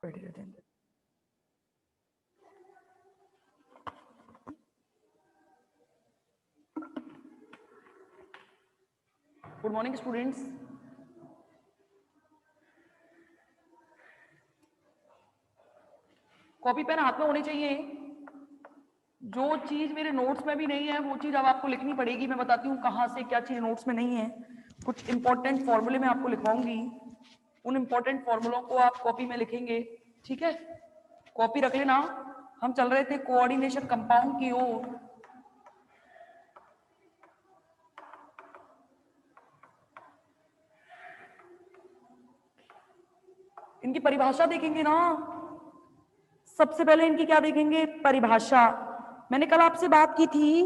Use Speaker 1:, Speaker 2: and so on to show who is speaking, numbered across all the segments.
Speaker 1: बैठे रहते हैं। Good morning students. Copy pen हाथ में होने चाहिए। जो चीज मेरे नोट्स में भी नहीं है वो चीज अब आपको लिखनी पड़ेगी। मैं बताती हूँ कहाँ से क्या चीज नोट्स में नहीं है। कुछ इंपॉर्टेंट फॉर्मूले मैं आपको लिखवाऊंगी, उन इंपॉर्टेंट फॉर्मूलों को आप कॉपी में लिखेंगे। ठीक है, कॉपी रख लेना। हम चल रहे थे कोऑर्डिनेशन कंपाउंड की ओर। इनकी परिभाषा देखेंगे ना। सबसे पहले इनकी क्या देखेंगे? परिभाषा। मैंने कल आपसे बात की थी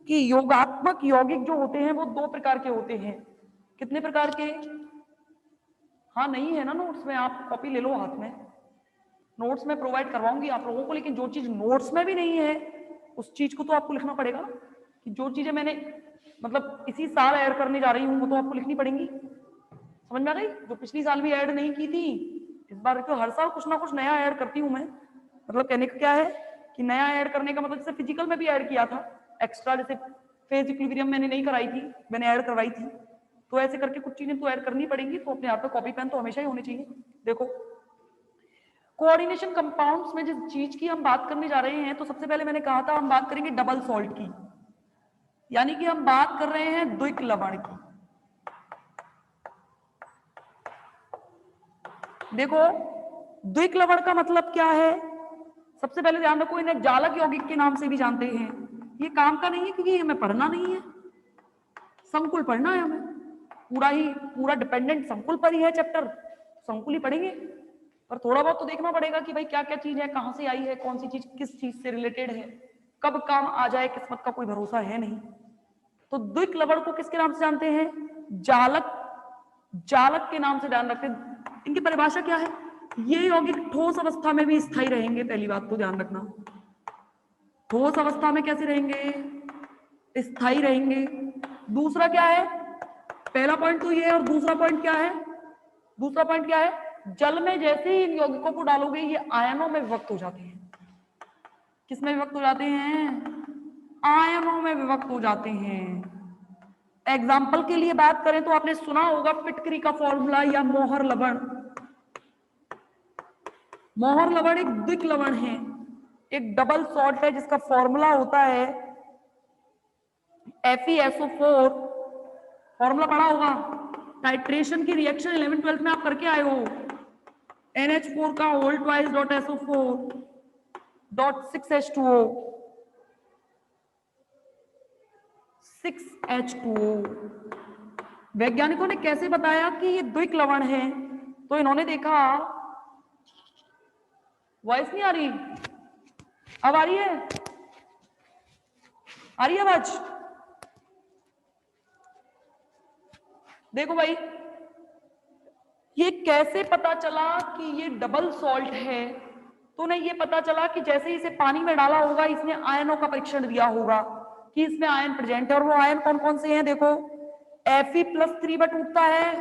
Speaker 1: कि योगात्मक यौगिक जो होते हैं वो दो प्रकार के होते हैं। कितने प्रकार के? हाँ, नहीं है ना नोट्स में, आप कॉपी ले लो हाथ में। नोट्स में प्रोवाइड करवाऊंगी आप लोगों को, लेकिन जो चीज नोट्स में भी नहीं है उस चीज को तो आपको लिखना पड़ेगा कि जो चीजें मैंने मतलब इसी साल ऐड करने जा रही हूँ वो तो आपको लिखनी पड़ेंगी। समझ में आ गई? जो पिछली साल भी ऐड नहीं की थी, इस बार तो हर साल कुछ ना कुछ नया ऐड करती हूँ मैं। मतलब कहने का क्या है कि नया ऐड करने का मतलब जैसे फिजिकल में भी ऐड किया था एक्स्ट्रा, जैसे फेज इक्विलिब्रियम मैंने नहीं कराई थी, मैंने ऐड करवाई थी। तो ऐसे करके कुछ चीजें तो ऐड करनी पड़ेंगी। तो अपने हाथ में कॉपी पेन तो हमेशा ही होने चाहिए। देखो, कोऑर्डिनेशन कंपाउंड्स में जिस चीज की हम बात करने जा रहे हैं, तो सबसे पहले मैंने कहा था हम बात करेंगे डबल सॉल्ट की, यानी कि हम बात कर रहे हैं द्विक लवण की। देखो, द्विक लवण का मतलब क्या है? सबसे पहले ध्यान रखो, इन्हें जालक यौगिक के नाम से भी जानते हैं। ये काम का नहीं है क्योंकि हमें पढ़ना नहीं है, संकुल पढ़ना है हमें। पूरा डिपेंडेंट संकुल पर ही है चैप्टर, संकुल ही पढ़ेंगे। पर थोड़ा बहुत तो देखना पड़ेगा कि भाई क्या क्या चीज है, कहां से आई है, कौन सी चीज किस चीज से रिलेटेड है, कब काम आ जाए किस्मत का कोई भरोसा है नहीं। तो द्विक लवण को किसके नाम से जानते हैं? जालक। जालक के नाम से ध्यान रखते हैं। इनकी परिभाषा क्या है? ये यौगिक ठोस अवस्था में भी स्थायी रहेंगे। पहली बात तो ध्यान रखना, ठोस अवस्था में कैसे रहेंगे? स्थायी रहेंगे। दूसरा क्या है? पहला पॉइंट तो ये है, और दूसरा पॉइंट क्या है? दूसरा पॉइंट क्या है? जल में जैसे ही इन यौगिकों को डालोगे ये आयनों में विभक्त हो जाते हैं। किसमें विभक्त हो जाते हैं? आयनों में विभक्त हो जाते हैं। एग्जाम्पल के लिए बात करें तो आपने सुना होगा फिटकरी का फॉर्मूला या मोहर लवण। मोहर लवण एक द्विक लवण है, एक डबल सॉल्ट है जिसका फॉर्मूला होता है FeSO4। फॉर्मूला पढ़ा होगा, टाइट्रेशन की रिएक्शन 11th-12th में आप करके आए हो। NH4 का whole twice dot SO4 dot 6H2O 6H2O। वैज्ञानिकों ने कैसे बताया कि ये द्विक लवण है? तो इन्होंने देखा, वॉइस नहीं आ रही, अब आ रही है? आ रही है आवाज? देखो भाई, ये कैसे पता चला कि ये डबल सॉल्ट है? तो उन्हें ये पता चला कि जैसे ही इसे पानी में डाला होगा इसने आयनों का परीक्षण दिया होगा कि इसमें आयन प्रेजेंट है। और वो आयन कौन कौन से हैं? देखो, Fe+3 में टूटता है,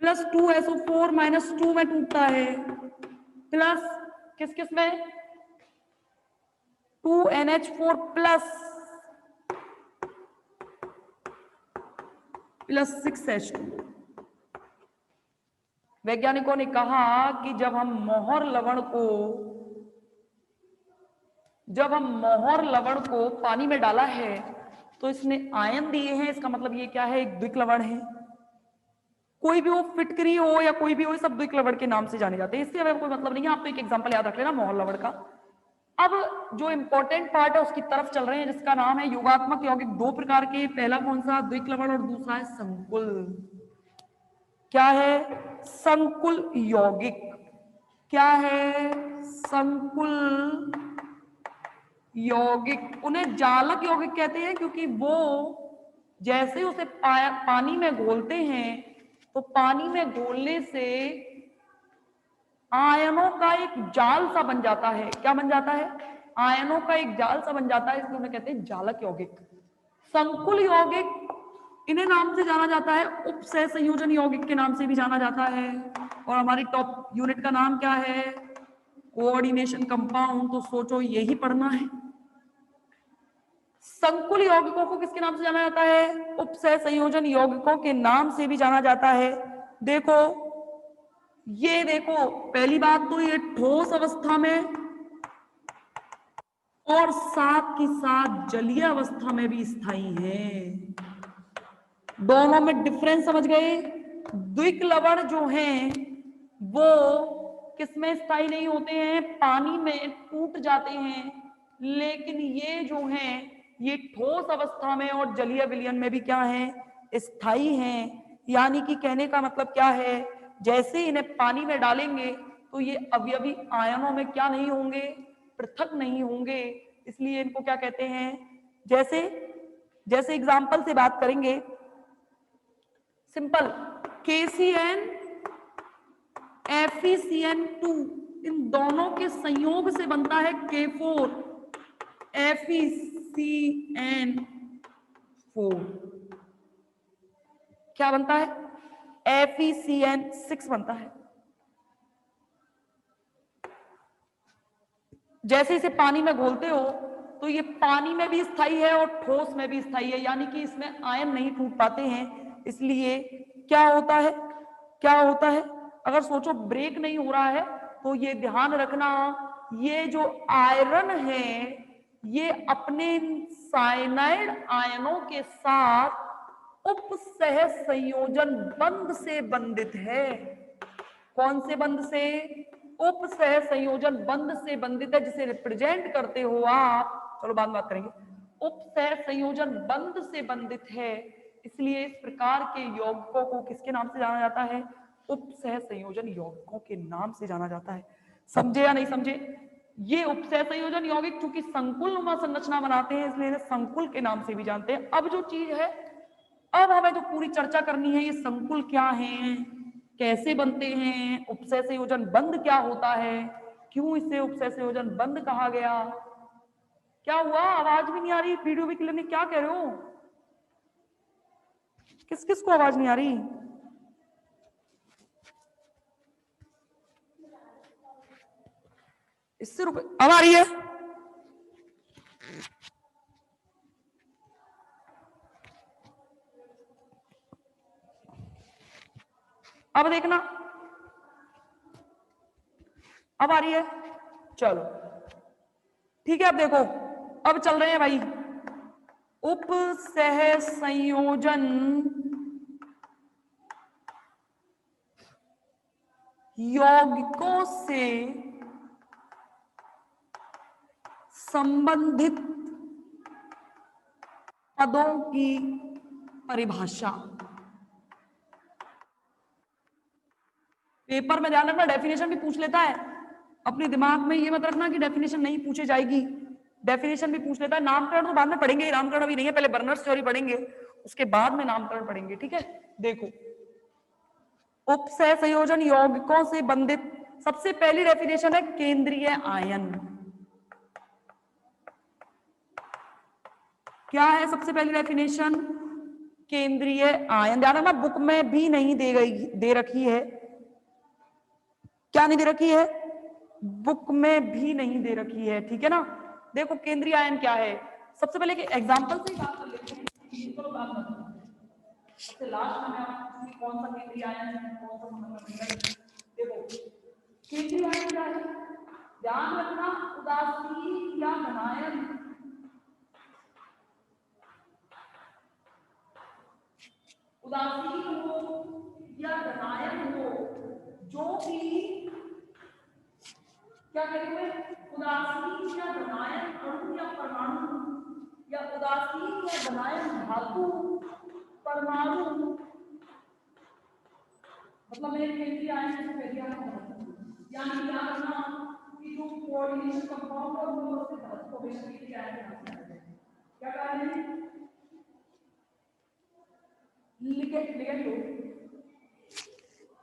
Speaker 1: +2SO4 -2 में टूटता है, प्लस किस किस में? 2NH4 plus 6H2। वैज्ञानिकों ने कहा कि जब हम मोहर लवण को पानी में डाला है तो इसने आयन दिए हैं। इसका मतलब ये क्या है? एक द्विक लवण है। कोई भी हो, फिटकरी हो या कोई भी हो, सब द्विक लवण के नाम से जाने जाते हैं। इससे हमें कोई मतलब नहीं है। आप तो एक एग्जांपल याद रख लेना मोहर लवण का। अब जो इंपॉर्टेंट पार्ट है उसकी तरफ चल रहे हैं, जिसका नाम है योगात्मक यौगिक। दो प्रकार के, पहला कौन सा? द्विक लवण, और दूसरा है संकुल। क्या है? संकुल यौगिक। क्या है? संकुल यौगिक। उन्हें जालक यौगिक कहते हैं क्योंकि वो जैसे उसे पानी में घोलते हैं तो पानी में घोलने से आयनों का एक जाल सा बन जाता है। क्या बन जाता है? आयनों का एक जाल सा बन जाता है, इसलिए उन्हें कहते हैं जालक यौगिक। संकुल यौगिक इन्हें नाम से जाना जाता है उपसह संयोजन यौगिक के नाम से भी जाना जाता है। और हमारी टॉप यूनिट का नाम क्या है? Coordination compound. तो सोचो यही पढ़ना है। संकुल यौगिकों को किसके नाम से जाना जाता है? उपसह संयोजन यौगिकों के नाम से भी जाना जाता है। देखो, ये देखो, पहली बात तो ये ठोस अवस्था में और साथ ही साथ जलीय अवस्था में भी स्थायी है। दोनों में डिफरेंस समझ गए? द्विक लवण जो हैं वो किसमें स्थायी नहीं होते हैं? पानी में टूट जाते हैं। लेकिन ये जो हैं ये ठोस अवस्था में और जलीय विलयन में भी क्या है? स्थायी हैं। यानी कि कहने का मतलब क्या है? जैसे इन्हें पानी में डालेंगे तो ये अवयवी आयनों में क्या नहीं होंगे? पृथक नहीं होंगे। इसलिए इनको क्या कहते हैं? जैसे जैसे एग्जाम्पल से बात करेंगे, सिंपल, KCN FeCN2, इन दोनों के संयोग से बनता है K4 FeCN4। क्या बनता है? FeCN6 बनता है। जैसे इसे पानी में घोलते हो तो ये पानी में भी स्थायी है और ठोस में भी स्थायी है, यानी कि इसमें आयन नहीं टूट पाते हैं। इसलिए क्या होता है? क्या होता है? अगर सोचो ब्रेक नहीं हो रहा है तो ये ध्यान रखना, ये जो आयरन है ये अपने साइनाइड आयनों के साथ उपसह संयोजन बंध से बंधित है। कौन से बंध से? उपसह संयोजन बंध से बंधित है, जिसे रिप्रेजेंट करते हो आप, चलो बाद में बात करेंगे। उपसह संयोजन बंध से बंधित है, इसलिए इस प्रकार के यौगिकों को किसके नाम से जाना जाता है? उपसह संयोजन यौगिकों के नाम से जाना जाता है। समझे या नहीं समझे? ये उपसह संयोजन यौगिक चूंकि संकुल नुमा संरचना बनाते हैं इसलिए इन्हें संकुल के नाम से भी जानते हैं। अब जो चीज है, अब हमें जो पूरी चर्चा करनी है, ये संकुल क्या है, कैसे बनते हैं, उपसह संयोजन बंध क्या होता है, क्यों इसे उपसह संयोजन बंध कहा गया। क्या हुआ? आवाज भी नहीं आ रही? वीडियो भी क्लियर नहीं? क्या कह रहे हो? किस किस को आवाज नहीं आ रही? इससे रुक, अब आ रही है? अब देखना, अब आ रही है? चलो ठीक है। अब देखो, अब चल रहे हैं भाई उपसह संयोजन यौगिकों से संबंधित पदों की परिभाषा। पेपर में ध्यान रखना डेफिनेशन भी पूछ लेता है। अपने दिमाग में ये मत रखना कि डेफिनेशन नहीं पूछे जाएगी, डेफिनेशन भी पूछ लेता है। नामकरण तो बाद में पढ़ेंगे, नामकरण अभी नहीं है, पहले बर्नर्स थ्योरी पढ़ेंगे, उसके बाद में नामकरण पढ़ेंगे। ठीक है, देखो उपसह संयोजन यौगिकों से बंधित, सबसे पहली डेफिनेशन है केंद्रीय आयन। क्या है सबसे पहली डेफिनेशन? केंद्रीय आयन। ध्यान रखना बुक में भी नहीं दे रखी है। क्या नहीं दे रखी है? बुक में भी नहीं दे रखी है। ठीक है ना? देखो केंद्रीय आयन क्या है, सबसे पहले कि एग्जांपल से बात कर लेते हैं। सबसे लास्ट में कौन सा केंद्रीय आयन है, कौन सा फंडामेंटल। देखो केंद्रीय आयन क्या है, ध्यान रखना, उदासीन या घनायन, उदासीन हो या घनायन हो, जो भी क्या करेंगे, उदासीन या घनायन अणु या परमाणु या उदासीन या घनायन धातु परमाणु, मतलब मेरे केंद्रीय आयन से पहले यानी क्या करना कि जो कोऑर्डिनेशन कंपाउंड है वो उसके धातु को हमेशा केंद्रीय आयन में रखना है। क्या कह रहे हैं? लिख लो,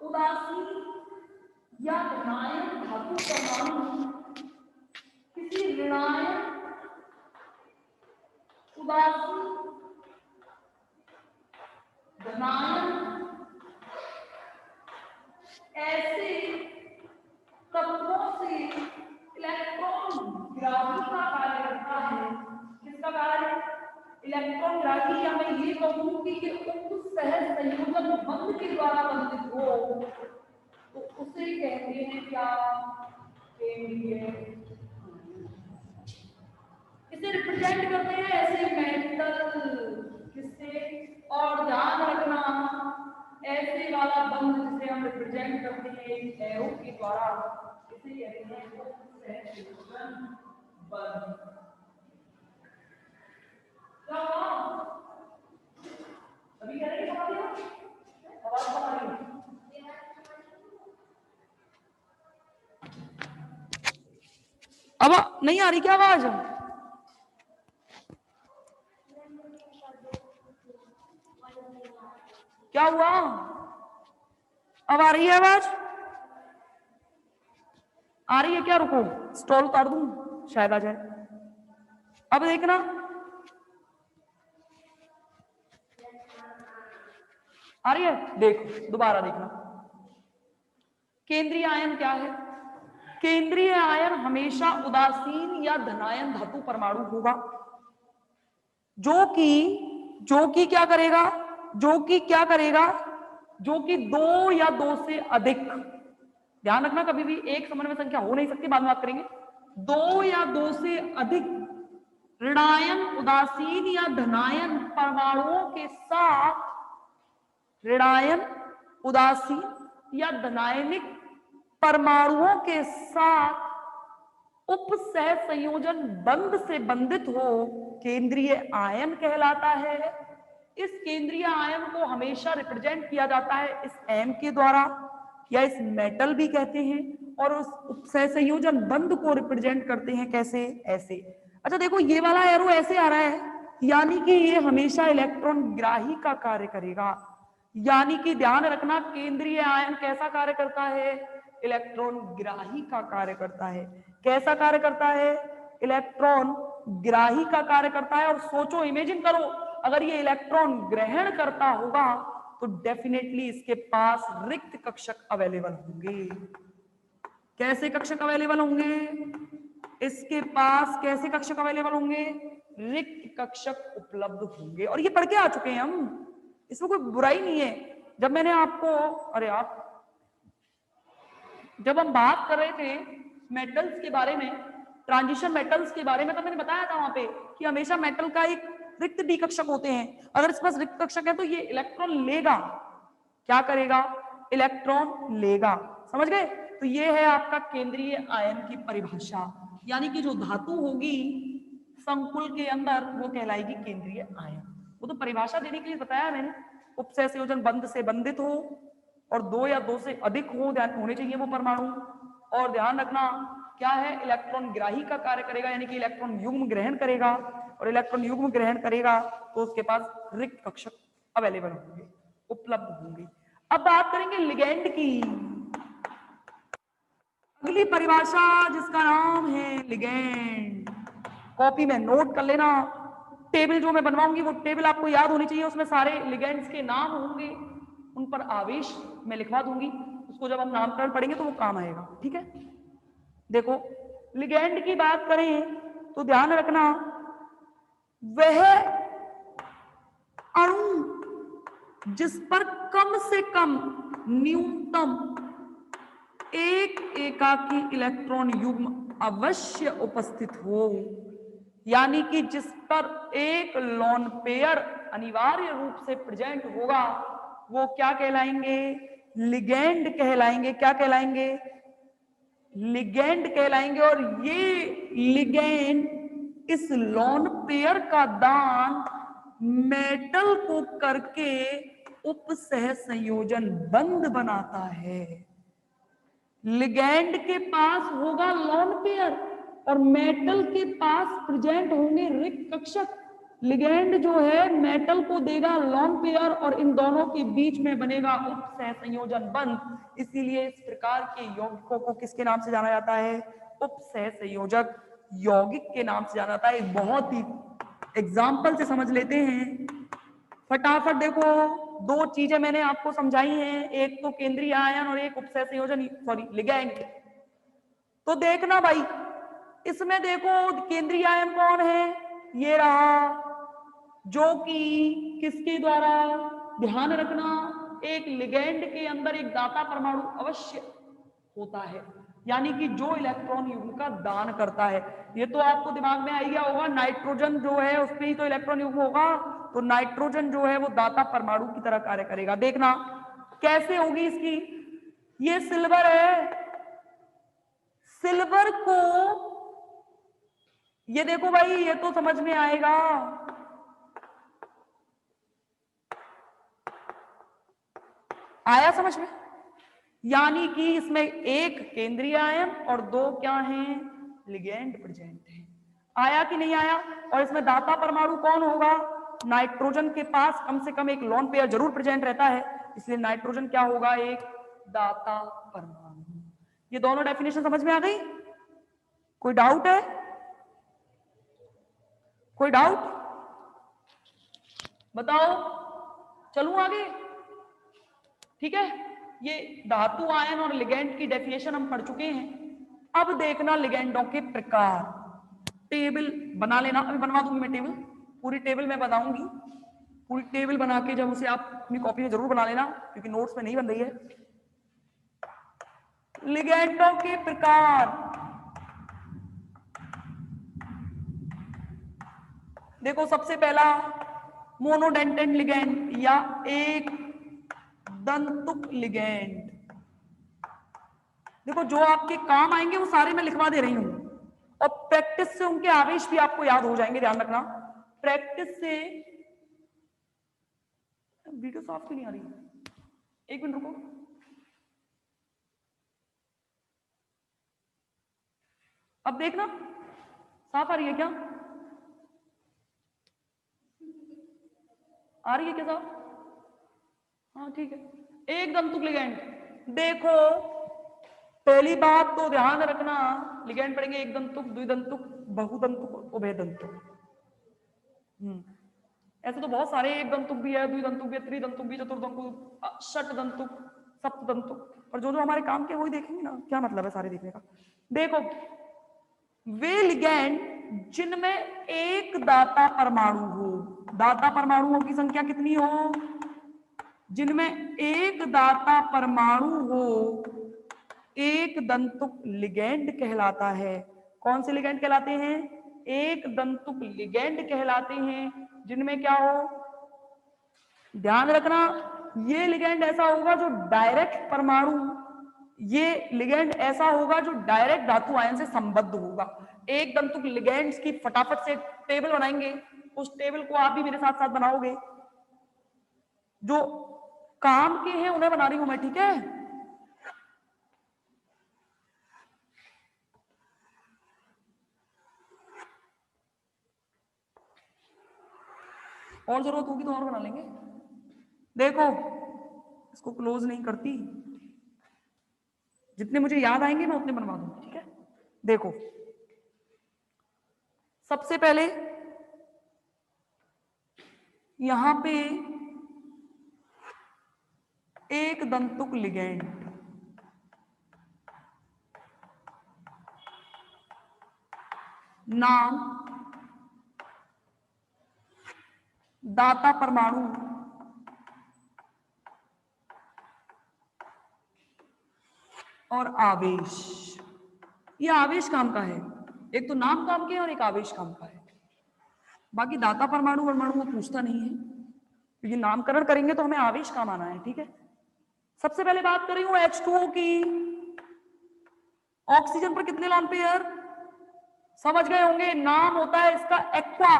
Speaker 1: उदासीन या घनायन धातु परमाणु किसी ऋणायन उदासीन धनायन ऐसे तत्वों से इलेक्ट्रॉन ग्राही का कार्य करता है। किसका कार्य? इलेक्ट्रॉन ग्राही, या मैं ये कहूं कि ये उप सहज संयोजन बंध के द्वारा बंधित हो तो उसे कहते हैं क्या? केंद्रीय। इसे रिप्रेजेंट करते हैं ऐसे मेटल, किससे? और ध्यान रखना ऐसे वाला बंध जिसे हम रिप्रेजेंट करते हैं एक एरो के द्वारा, इसे कहते हैं उपसहसंयोजन बंध। अभी कह रहे हैं आवाज आ रही है? अब नहीं आ रही क्या आवाज? क्या हुआ? अब आ रही है आवाज? आ रही है क्या? रुको स्टॉल उतार दूं, शायद आ जाए। अब देखना, आ रही है? देखो दोबारा देखना। केंद्रीय आयन क्या है? केंद्रीय आयन हमेशा उदासीन या धनायन धातु परमाणु होगा, जो कि क्या करेगा? जो कि दो या दो से अधिक, ध्यान रखना कभी भी एक समन्वय संख्या हो नहीं सकती, बाद में बात करेंगे। दो या दो से अधिक ऋणायन उदासीन या धनायन परमाणुओं के साथ, ऋणायन उदासीन या धनायनिक परमाणुओं के साथ उपसह संयोजन बंध से बंधित हो केंद्रीय आयन कहलाता है। इस केंद्रीय आयन को हमेशा रिप्रेजेंट किया जाता है इस एम के द्वारा, या इस मेटल भी कहते हैं, और उस उपसह संयोजन बंध को रिप्रेजेंट करते हैं कैसे? ऐसे। अच्छा देखो ये वाला एरो ऐसे आ रहा है, यानी कि ये हमेशा इलेक्ट्रॉन ग्राही का कार्य करेगा। यानी कि ध्यान रखना केंद्रीय आयन कैसा कार्य करता है? इलेक्ट्रॉन ग्राही का कार्य करता है। कैसा कार्य करता है? इलेक्ट्रॉन ग्राही का कार्य करता है। और सोचो, इमेजिन करो, अगर ये इलेक्ट्रॉन ग्रहण करता होगा तो डेफिनेटली इसके पास रिक्त कक्षक अवेलेबल होंगे। कैसे कक्षक अवेलेबल होंगे? इसके पास कैसे कक्षक अवेलेबल होंगे? रिक्त कक्षक उपलब्ध होंगे। और ये पढ़ के आ चुके हैं हम, इसमें कोई बुराई नहीं है। जब मैंने आपको, अरे आप, जब हम बात कर रहे थे मेटल्स के बारे में, ट्रांजिशन मेटल्स के बारे में, तो मैंने बताया था वहां पे कि हमेशा मेटल का एक रिक्त डी कक्षक होते हैं। अगर इसके पास रिक्त कक्षक है तो ये इलेक्ट्रॉन लेगा। क्या करेगा? इलेक्ट्रॉन लेगा। समझ गए? तो ये है आपका केंद्रीय आयन की परिभाषा, यानी कि जो धातु होगी संकुल के अंदर वो कहलाएगी केंद्रीय आयन। वो तो परिभाषा देने के लिए बताया मैंने। उपसह संयोजन बंध से बंधित हो और दो या दो से अधिक होने चाहिए वो परमाणु। और ध्यान रखना क्या है? इलेक्ट्रॉन ग्राही का कार्य करेगा, यानी कि इलेक्ट्रॉन युग्म ग्रहण करेगा, और इलेक्ट्रॉन युग्म ग्रहण करेगा तो उसके पास रिक्त कक्षक अवेलेबल होंगे, उपलब्ध होंगे। अब बात करेंगे लिगेंड की। अगली परिभाषा जिसका नाम है लिगेंड, कॉपी में नोट कर लेना। टेबल जो मैं बनवाऊंगी वो टेबल आपको याद होनी चाहिए, उसमें सारे लिगेंड्स के नाम होंगे, उन पर आवेश मैं लिखवा दूंगी। उसको जब हम नामकरण पढ़ेंगे तो वो काम आएगा। ठीक है? देखो लिगेंड की बात करें तो ध्यान रखना वह अणु जिस पर कम से कम न्यूनतम एक एकाकी इलेक्ट्रॉन युग्म अवश्य उपस्थित हो, यानी कि जिस पर एक लोन पेयर अनिवार्य रूप से प्रेजेंट होगा, वो क्या कहलाएंगे? लिगेंड कहलाएंगे। क्या कहलाएंगे? लिगेंड कहलाएंगे। और ये लिगेंड इस लोन पेयर का दान मेटल को करके उपसह संयोजन बंध बनाता है। लिगेंड के पास होगा लोन पेयर और मेटल के पास प्रेजेंट होंगे रिक्त कक्षक। लिगेंड जो है मेटल को देगा लोन पेयर और इन दोनों के बीच में बनेगा उपसह संयोजन बंध। इसीलिए इस प्रकार के यौगिकों को किसके नाम से जाना जाता है? उपसह संयोजक यौगिक के नाम से जाना जाता है। बहुत ही एग्जाम्पल से समझ लेते हैं फटाफट। देखो दो चीजें मैंने आपको समझाई हैं, एक तो केंद्रीय आयन और एक उपसय संयोजन, सॉरी लिगैंड। तो देखना भाई, इसमें देखो केंद्रीय आयन कौन है, ये रहा, जो कि किसके द्वारा, ध्यान रखना, एक लिगैंड के अंदर एक दाता परमाणु अवश्य होता है, यानी कि जो इलेक्ट्रॉन युग्म का दान करता है। ये तो आपको दिमाग में आ गया होगा, नाइट्रोजन जो है उसमें ही तो इलेक्ट्रॉन युग्म होगा, तो नाइट्रोजन जो है वो दाता परमाणु की तरह कार्य करेगा। देखना कैसे होगी इसकी, ये सिल्वर है, सिल्वर को ये देखो भाई, ये तो समझ में आएगा, आया समझ में, यानी कि इसमें एक केंद्रीय आयन और दो क्या हैं, लिगेंड प्रेजेंट है। आया कि नहीं आया? और इसमें दाता परमाणु कौन होगा, नाइट्रोजन के पास कम से कम एक लोन पेयर जरूर प्रेजेंट रहता है, इसलिए नाइट्रोजन क्या होगा, एक दाता परमाणु। ये दोनों डेफिनेशन समझ में आ गई? कोई डाउट है? कोई डाउट बताओ, चलूं आगे? ठीक है, ये धातु आयन और लिगेंड की डेफिनेशन हम पढ़ चुके हैं। अब देखना लिगेंडों के प्रकार, टेबल बना लेना, अभी बनवा दूंगी मैं टेबल, पूरी टेबल मैं बनाऊंगी, पूरी टेबल बना के जब उसे आप अपनी कॉपी में जरूर बना लेना, क्योंकि नोट्स में नहीं बन रही है। लिगेंडों के प्रकार, देखो सबसे पहला मोनोडेंटेड लिगेंड या एक दंतुक लिगेंड। देखो जो आपके काम आएंगे वो सारे मैं लिखवा दे रही हूं, और प्रैक्टिस से उनके आवेश भी आपको याद हो जाएंगे, ध्यान रखना। प्रैक्टिस से, वीडियो साफ क्यों नहीं आ रही, एक मिनट रुको, अब देखना साफ आ रही है क्या, आ रही है क्या साफ? हाँ ठीक है। एक दंतुक लिगेंड, देखो पहली बात तो ध्यान रखना, लिगेंड पढ़ेंगे एक दंतुक, द्विदंतुक, बहुदंतुक, उभयदंतुक। ऐसे तो बहुत सारे, एक दंतुक भी है, द्विदंतुक भी है, त्रिदंतुक भी, चतुर्दंतुक, षटदंतुक, सप्तदंतुक, और जो जो हमारे काम के वही देखेंगे ना, क्या मतलब है सारे देखने का। देखो वे लिगेंड जिनमें एक दाता परमाणु हो, दाता परमाणुओं की संख्या कितनी हो, जिनमें एक दाता परमाणु हो, एक दंतुक लिगेंड कहलाता है। कौन से लिगेंड कहलाते हैं, एक दंतुक लिगेंड कहलाते हैं, जिनमें क्या हो, ध्यान रखना, ये लिगेंड ऐसा होगा जो डायरेक्ट परमाणु, ये लिगेंड ऐसा होगा जो डायरेक्ट धातु आयन से संबद्ध होगा। एक दंतुक लिगेंड्स की फटाफट से टेबल बनाएंगे, उस टेबल को आप भी मेरे साथ साथ बनाओगे, जो काम के हैं उन्हें बना रही हूं मैं, ठीक है। और जरूरत होगी तो और बना लेंगे। देखो इसको क्लोज नहीं करती, जितने मुझे याद आएंगे मैं उतने बनवा दूंगी, ठीक है। देखो सबसे पहले यहां पे एक दंतुक लिगेंड, नाम दाता परमाणु, और आवेश। ये आवेश काम का है, एक तो नाम काम के और एक आवेश काम का है। बाकी दाता परमाणु परमाणु वो पूछता नहीं है, क्योंकि नामकरण करेंगे तो हमें आवेश काम आना है, ठीक है। सबसे पहले बात कर रही हूं H2O की, ऑक्सीजन पर कितने लॉन पेयर, समझ गए होंगे, नाम होता है इसका एक्वा।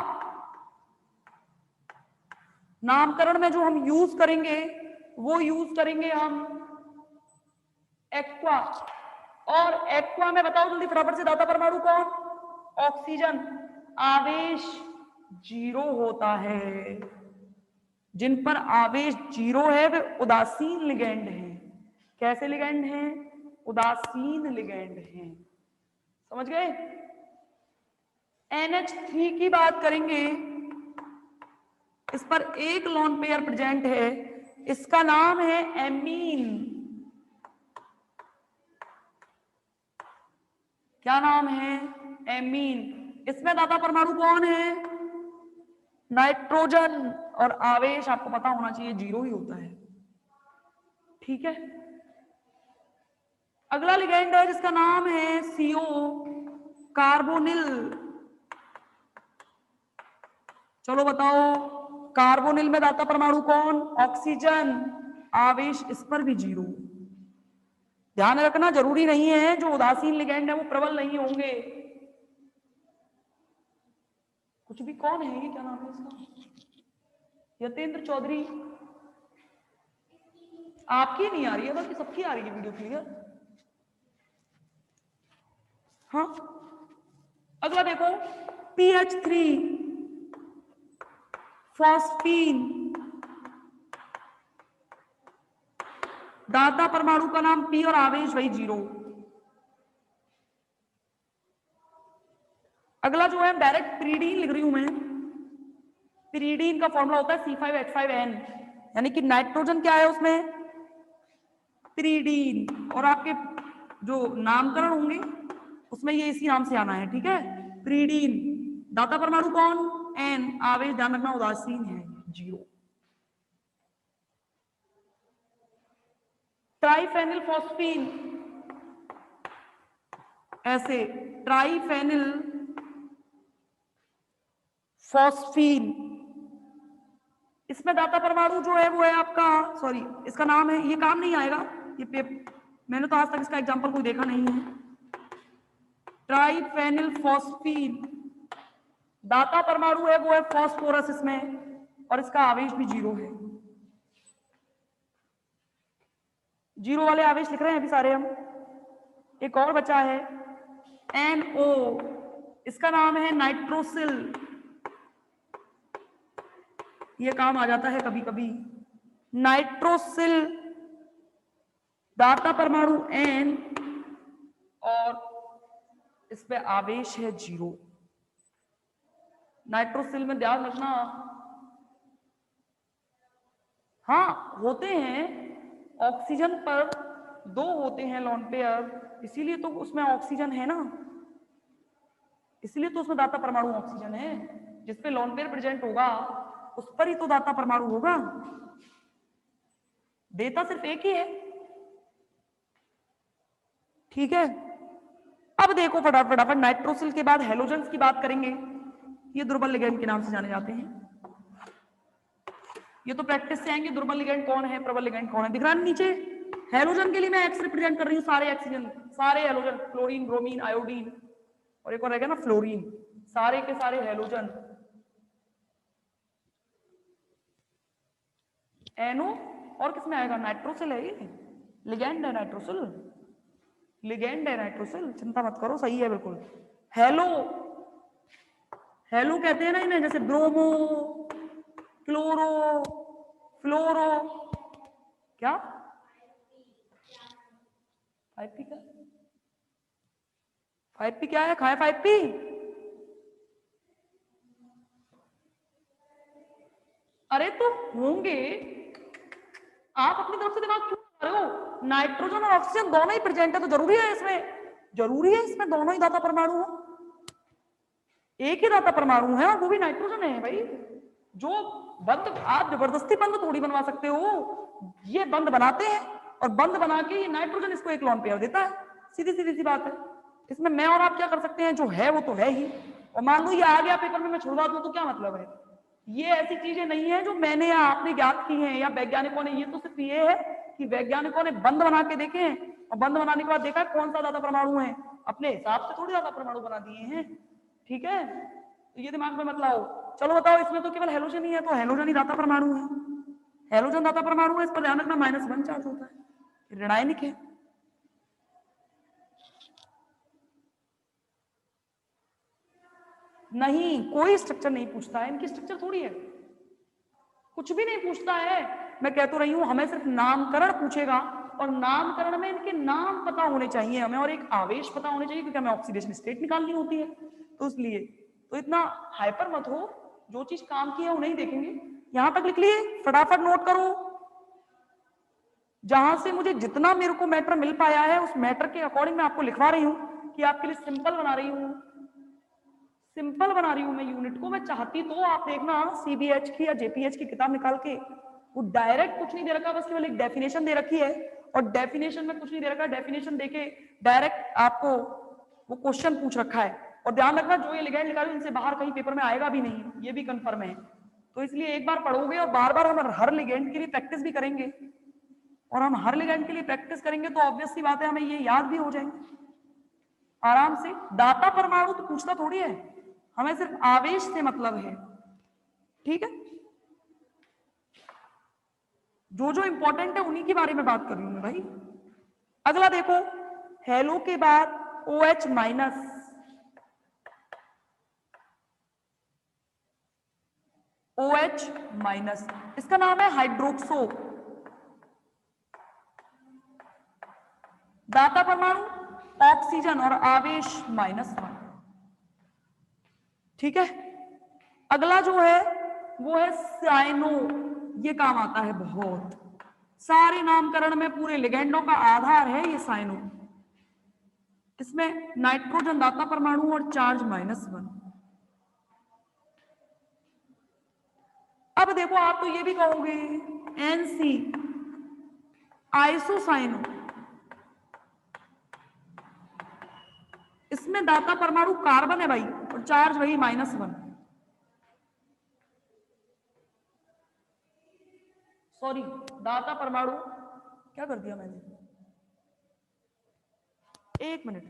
Speaker 1: नामकरण में जो हम यूज करेंगे वो यूज करेंगे हम एक्वा। और एक्वा में बताओ जल्दी फटाफट से, दाता परमाणु कौन, ऑक्सीजन, आवेश 0 होता है, जिन पर आवेश 0 है वे उदासीन लिगेंड हैं। कैसे लिगेंड हैं, उदासीन लिगेंड हैं, समझ गए। NH3 की बात करेंगे, इस पर एक लोन पेयर प्रेजेंट है, इसका नाम है एमीन। क्या नाम है? एमीन। इसमें दाता परमाणु कौन है? नाइट्रोजन। और आवेश आपको पता होना चाहिए 0 ही होता है। ठीक है। अगला लिगेंड है जिसका नाम है CO कार्बोनिल। चलो बताओ, कार्बोनिल में दाता परमाणु कौन? ऑक्सीजन। आवेश इस पर भी 0। ध्यान रखना, जरूरी नहीं है जो उदासीन लिगेंड है वो प्रबल नहीं होंगे। कुछ भी। कौन है ये? क्या नाम है इसका? यतेंद्र चौधरी। आपकी नहीं आ रही है बल्कि सबकी आ रही है वीडियो क्लियर। हाँ, अगला देखो, PH3 फॉस्फीन। दाता परमाणु का नाम P और आवेश वही 0। अगला जो है डायरेक्ट पिरीडीन लिख रही हूं मैं। पिरीडीन का फॉर्मूला होता है C5H5N, यानी कि नाइट्रोजन क्या है उसमें? पिरीडीन। और आपके जो नामकरण होंगे उसमें ये इसी नाम से आना है। ठीक है, पिरीडीन। दाता परमाणु कौन? N। आवेश ध्यान रखना उदासीन है 0। ट्राइफेनिल फॉस्फीन, ऐसे ट्राइफेनिल फॉस्फीन। इसमें दाता परमाणु जो है वो है आपका, सॉरी इसका नाम है, ये काम नहीं आएगा ये मैंने तो आज तक इसका एग्जांपल कोई देखा नहीं है। ट्राइफेनिल फॉस्फीन। दाता परमाणु है वो है फॉस्फोरस इसमें, और इसका आवेश भी 0 है। 0 वाले आवेश लिख रहे हैं अभी सारे हम। एक और बचा है NO, इसका नाम है नाइट्रोसिल। ये काम आ जाता है कभी कभी। नाइट्रोसिल, दाता परमाणु N और इस पे आवेश है 0। नाइट्रोसिल में ध्यान रखना, हाँ होते हैं ऑक्सीजन पर 2 होते हैं लोन पेयर, इसीलिए तो उसमें ऑक्सीजन है ना, इसलिए तो उसमें दाता परमाणु ऑक्सीजन है। जिसपे लोन पेयर प्रेजेंट होगा उस पर ही तो दाता परमाणु होगा। देता सिर्फ एक ही है। ठीक है, अब देखो फटाफट नाइट्रोसिल के बाद हेलोजन्स की बात करेंगे। ये दुर्बल लिगेंड के नाम से जाने जाते हैं। ये तो प्रैक्टिस से आएंगे, दुर्बल लिगेंड कौन है, प्रबल लिगेंड कौन है। दिख रहा है नीचे? हेलोजन के लिए मैं एक्स रिप्रेजेंट कर रही हूँ, सारे ऑक्सीजन, सारे हेलोजन, क्लोरीन, ब्रोमीन, आयोडीन, और एक और रहेगा ना फ्लोरीन, सारे के सारे हेलोजन। एनो और किसमें आएगा? नाइट्रोसिल है ये, लिगेंड है नाइट्रोसिल, लिगेंड है नाइट्रोसिल, चिंता मत करो, सही है बिल्कुल। हेलो, हेलो कहते हैं ना इन्हें, जैसे ब्रोमो, क्लोरो, फ्लोरो, क्या 5P क्या? 5P क्या है? खाए 5P? अरे तो होंगे, आप अपनी तरफ से दिमाग क्यों लगा रहे हो? नाइट्रोजन और ऑक्सीजन दोनों ही प्रेजेंट है, तो जरूरी है इसमें, जरूरी है इसमें दोनों ही दाता परमाणु हो। एक ही दाता परमाणु है और वो भी नाइट्रोजन है भाई। जो बंद आप जबरदस्ती बंद थोड़ी बनवा सकते हो, ये बंद बनाते हैं और बंद बना के ये नाइट्रोजन इसको एक लोन पेयर देता है। सीधी सीधी सी बात है। इसमें मैं और आप क्या कर सकते हैं? जो है वो तो है ही, और मान लो ये आ गया पेपर में, मैं छुड़वा दूं तो क्या मतलब है? ये ऐसी चीजें नहीं है जो मैंने या आपने ज्ञात की हैं या वैज्ञानिकों ने, ये तो सिर्फ ये है कि वैज्ञानिकों ने बंद बना के देखे हैं और बंद बनाने के बाद देखा कौन सा दाता परमाणु है, अपने हिसाब से थोड़ी दाता परमाणु बना दिए हैं। ठीक है, तो ये दिमाग में मत लाओ। चलो बताओ, इसमें तो केवल हेलोजन ही है, तो हेलोजन ही दाता परमाणु है, हेलोजन दाता परमाणु है, इस पर ध्यान रखना -1 चार्ज होता है, ऋणायनिक है। नहीं, कोई स्ट्रक्चर नहीं पूछता है, इनकी स्ट्रक्चर थोड़ी है, कुछ भी नहीं पूछता है। मैं कह तो रही हूं हमें सिर्फ नामकरण पूछेगा, और नामकरण में इनके नाम पता होने चाहिए हमें, और एक आवेश पता होने चाहिए, क्योंकि हमें ऑक्सीडेशन स्टेट निकालनी होती है। तो इसलिए तो इतना हाइपर मत हो, जो चीज काम की है वो नहीं देखेंगे। यहां तक लिख लिए, फटाफट नोट करो। जहां से मुझे जितना मेरे को मैटर मिल पाया है उस मैटर के अकॉर्डिंग मैं आपको लिखवा रही हूं कि आपके लिए सिंपल बना रही हूं, सिंपल बना रही हूं मैं यूनिट को। मैं चाहती तो आप देखना सीबीएच की या जेपीएच की किताब निकाल के, वो डायरेक्ट कुछ नहीं दे रखा, बस केवल एक डेफिनेशन दे रखी है और डेफिनेशन में कुछ नहीं दे रखा, डेफिनेशन देके डायरेक्ट आपको वो क्वेश्चन पूछ रखा है। और ध्यान रखना जो ये लिगेंड निकाले इनसे बाहर कहीं पेपर में आएगा भी नहीं, ये भी कंफर्म है। तो इसलिए एक बार पढ़ोगे और बार बार हम हर लिगेंड के लिए प्रैक्टिस भी करेंगे, और हम हर लिगेंड के लिए प्रैक्टिस करेंगे तो ऑब्वियस सी बात है हमें ये याद भी हो जाएंगे आराम से। दाता परमाणु तो पूछता थोड़ी है, हमें सिर्फ आवेश से मतलब है, ठीक है। जो जो इंपॉर्टेंट है उन्हीं के बारे में बात कर रही हूं भाई। अगला देखो, हेलो के बाद OH माइनस, OH माइनस, इसका नाम है हाइड्रोक्सो। दाता परमाणु ऑक्सीजन और आवेश -1, ठीक है। अगला जो है वो है साइनो, ये काम आता है बहुत, सारे नामकरण में पूरे लिगेंडों का आधार है ये साइनो। इसमें नाइट्रोजन दाता परमाणु और चार्ज -1। अब देखो आप तो ये भी कहोगे NC आइसोसाइनो, इसमें दाता परमाणु कार्बन है भाई और चार्ज वही -1। सॉरी, दाता परमाणु क्या कर दिया मैंने, एक मिनट,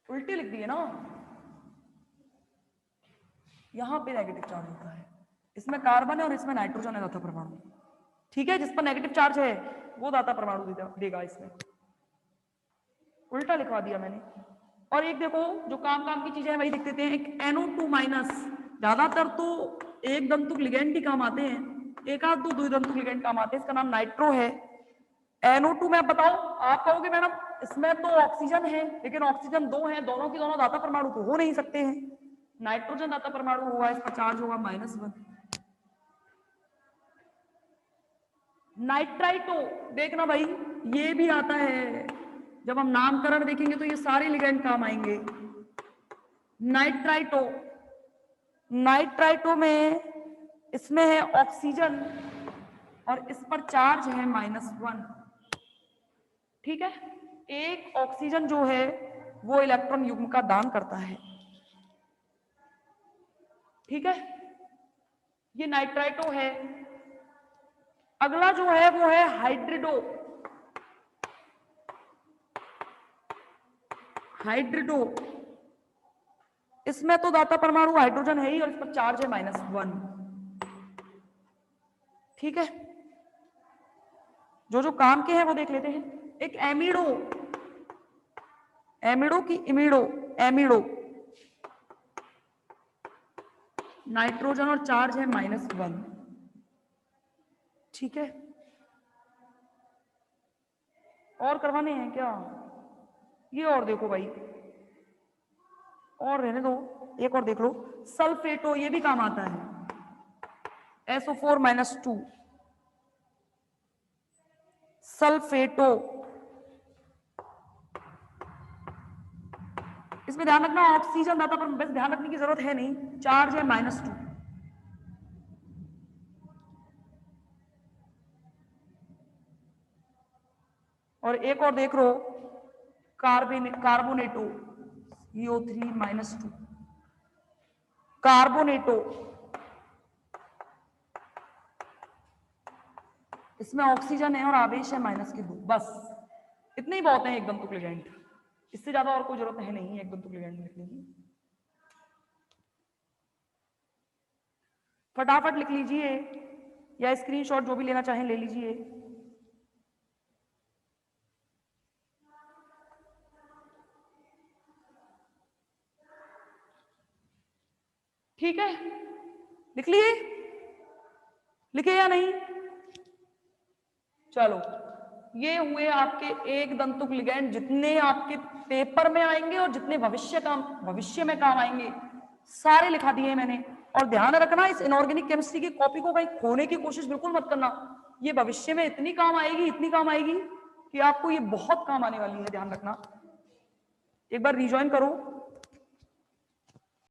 Speaker 1: उल्टी लिख दी है ना, यहां पे नेगेटिव चार्ज होता है, इसमें कार्बन है और इसमें नाइट्रोजन है दाता परमाणु, ठीक है। जिस पर नेगेटिव चार्ज है वो दाता परमाणु देगा, इसमें उल्टा लिखवा दिया मैंने। और एक देखो जो काम की चीजें हैं वही लिख देते हैं, एक NO2-, ज्यादातर तो एक दंतुक लिगेंड ही काम आते हैं, एक आध दो द्विदंतुक लिगेंड काम आते हैं, इसका नाम नाइट्रो है। NO2 में आप बताओ, आप कहोगे मैडम इसमें तो ऑक्सीजन है, लेकिन ऑक्सीजन 2 है, दोनों की दोनों दाता परमाणु तो हो नहीं सकते हैं, नाइट्रोजन दाता परमाणु होगा, इसका चार्ज होगा -1। नाइट्राइटो देखना भाई, ये भी आता है, जब हम नामकरण देखेंगे तो ये सारे लिगेंड काम आएंगे। नाइट्राइटो, नाइट्राइटो में इसमें है ऑक्सीजन और इस पर चार्ज है -1, ठीक है। एक ऑक्सीजन जो है वो इलेक्ट्रॉन युग्म का दान करता है, ठीक है, ये नाइट्राइटो है। अगला जो है वो है हाइड्रिडो, हाइड्रिडो, इसमें तो दाता परमाणु हाइड्रोजन है ही और इस पर चार्ज है -1, ठीक है। जो जो काम के हैं वो देख लेते हैं। एक एमिडो, एमिडो की इमिडो, एमिडो, नाइट्रोजन और चार्ज है -1, ठीक है। और करवाने हैं क्या, ये और देखो भाई, और रहने दो, एक और देख लो, सल्फेटो, ये भी काम आता है, SO4-2, सल्फेटो, इसमें ध्यान रखना ऑक्सीजन दाता पर बस ध्यान रखने की जरूरत है नहीं, चार्ज है -2। और एक और देख लो, कार्बोनेटो, CO3-2, कार्बोनेटो, इसमें ऑक्सीजन है और आवेश है -2, बस इतने ही बहुत है एक दंतुक लिगेंड, इससे ज्यादा और कोई जरूरत है नहीं एक दंतुक लिगेंड लिखने की। फटाफट लिख लीजिए या स्क्रीनशॉट जो भी लेना चाहें ले लीजिए। ठीक है, लिख लिए, लिखे या नहीं? चलो, ये हुए आपके एक दंतुक लिगेंड, जितने आपके पेपर में आएंगे और जितने भविष्य में काम आएंगे सारे लिखा दिए मैंने। और ध्यान रखना इस इनऑर्गेनिक केमिस्ट्री की कॉपी को कहीं खोने की कोशिश बिल्कुल मत करना, ये भविष्य में इतनी काम आएगी कि आपको ये बहुत काम आने वाली है, ध्यान रखना। एक बार रिजॉइन करो